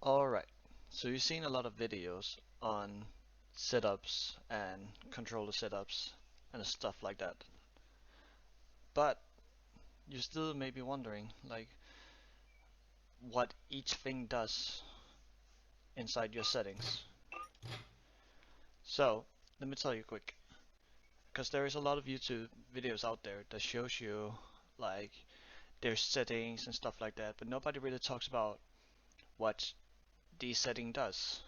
Alright, so you've seen a lot of videos on setups and controller setups and stuff like that. But you still may be wondering like what each thing does inside your settings. So let me tell you quick, because there is a lot of YouTube videos out there that shows you like their settings and stuff like that, but nobody really talks about what the setting does.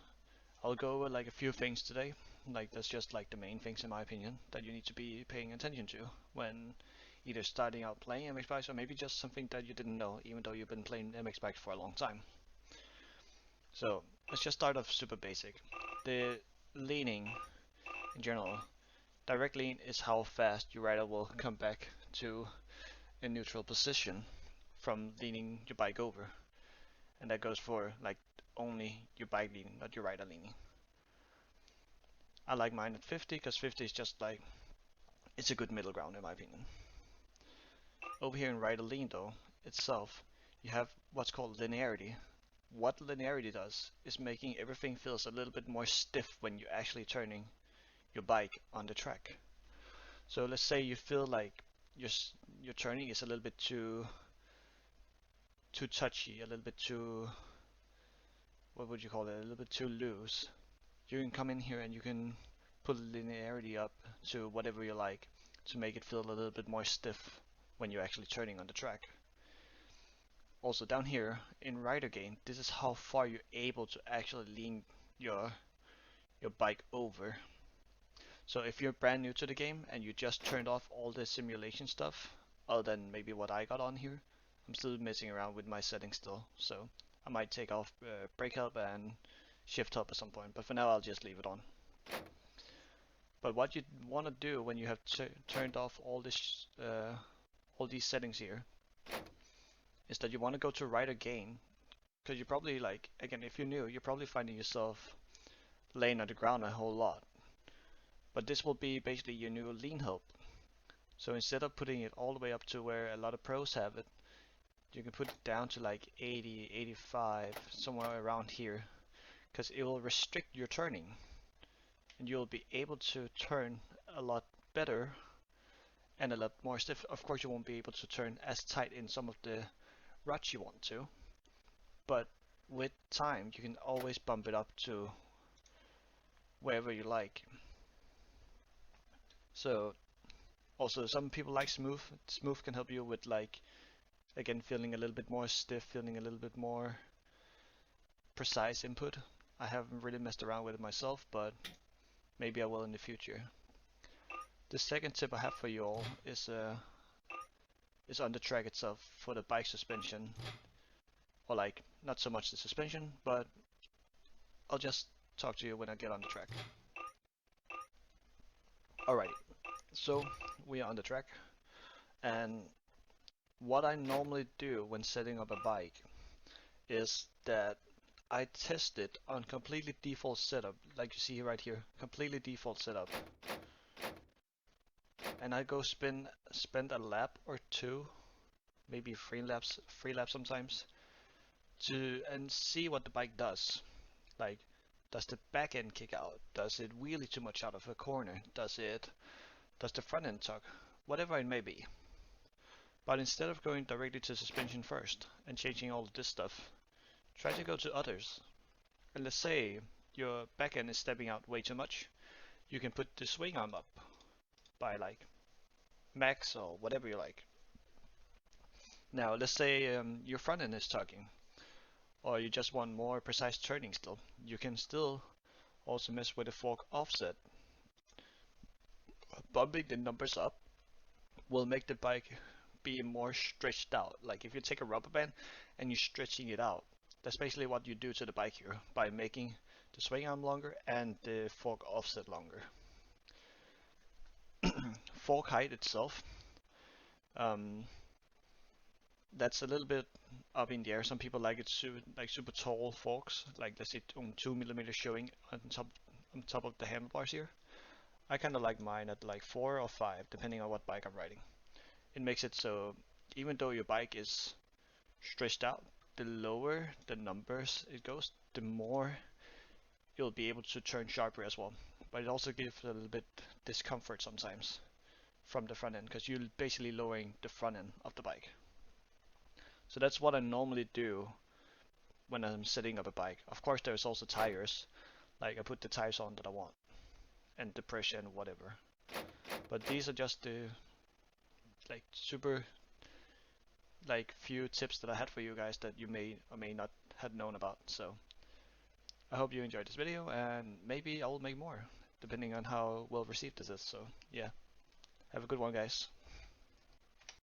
I'll go over like a few things today. Like that's just like the main things in my opinion that you need to be paying attention to when either starting out playing MXBIKES or maybe just something that you didn't know even though you've been playing MXBIKES for a long time. So let's just start off super basic. The leaning in general. Direct lean is how fast your rider will come back to a neutral position from leaning your bike over. And that goes for like only your bike leaning, not your rider leaning. I like mine at 50 because 50 is just like, it's a good middle ground in my opinion. Over here in rider lean though, itself, you have what's called linearity. What linearity does is making everything feels a little bit more stiff when you're actually turning your bike on the track. So let's say you feel like your turning is a little bit too touchy, a little bit too, what would you call it, a little bit too loose. You can come in here and you can put linearity up to whatever you like to make it feel a little bit more stiff when you're actually turning on the track. Also down here in rider gain, this is how far you're able to actually lean your bike over. So if you're brand new to the game and you just turned off all the simulation stuff, other than maybe what I got on here, I'm still messing around with my settings still, so I might take off brake help and shift help at some point, but for now I'll just leave it on. But what you want to do when you have turned off all these settings here is that you want to go to rider gain, because you're probably like, again, if you're new, you're probably finding yourself laying on the ground a whole lot. But this will be basically your new lean help. So instead of putting it all the way up to where a lot of pros have it, you can put it down to like 80, 85, somewhere around here, because it will restrict your turning and you'll be able to turn a lot better and a lot more stiff. Of course you won't be able to turn as tight in some of the ruts you want to, but with time you can always bump it up to wherever you like. So also some people like smooth. Smooth can help you with like, again, feeling a little bit more stiff, feeling a little bit more precise input. I haven't really messed around with it myself, but maybe I will in the future. The second tip I have for you all is on the track itself for the bike suspension, or like not so much the suspension, but I'll just talk to you when I get on the track. Alrighty, so we are on the track, and what I normally do when setting up a bike is that I test it on completely default setup, like you see right here, completely default setup. And I go spend a lap or two, maybe three laps sometimes, and see what the bike does. Like, does the back end kick out? Does it wheelie too much out of a corner? Does the front end tug? Whatever it may be. But instead of going directly to suspension first and changing all of this stuff, try to go to others. And let's say your back end is stepping out way too much, you can put the swing arm up by like max or whatever you like. Now let's say your front end is tugging, or you just want more precise turning still. You can still also mess with the fork offset. Bumping the numbers up will make the bike be more stretched out. Like if you take a rubber band and you're stretching it out, that's basically what you do to the bike here by making the swing arm longer and the fork offset longer. Fork height itself, that's a little bit up in the air. Some people like it super tall forks, like let's say 2mm showing on top of the handlebars here. I kind of like mine at like 4 or 5, depending on what bike I'm riding. It makes it so even though your bike is stretched out, the lower the numbers it goes, the more you'll be able to turn sharper as well. But it also gives a little bit discomfort sometimes from the front end, because you're basically lowering the front end of the bike. So that's what I normally do when I'm setting up a bike. Of course, there's also tires. Like I put the tires on that I want, and the pressure and whatever. But these are just the like super like few tips that I had for you guys that you may or may not have known about. So I hope you enjoyed this video, and maybe I will make more depending on how well received this is. So yeah, have a good one, guys.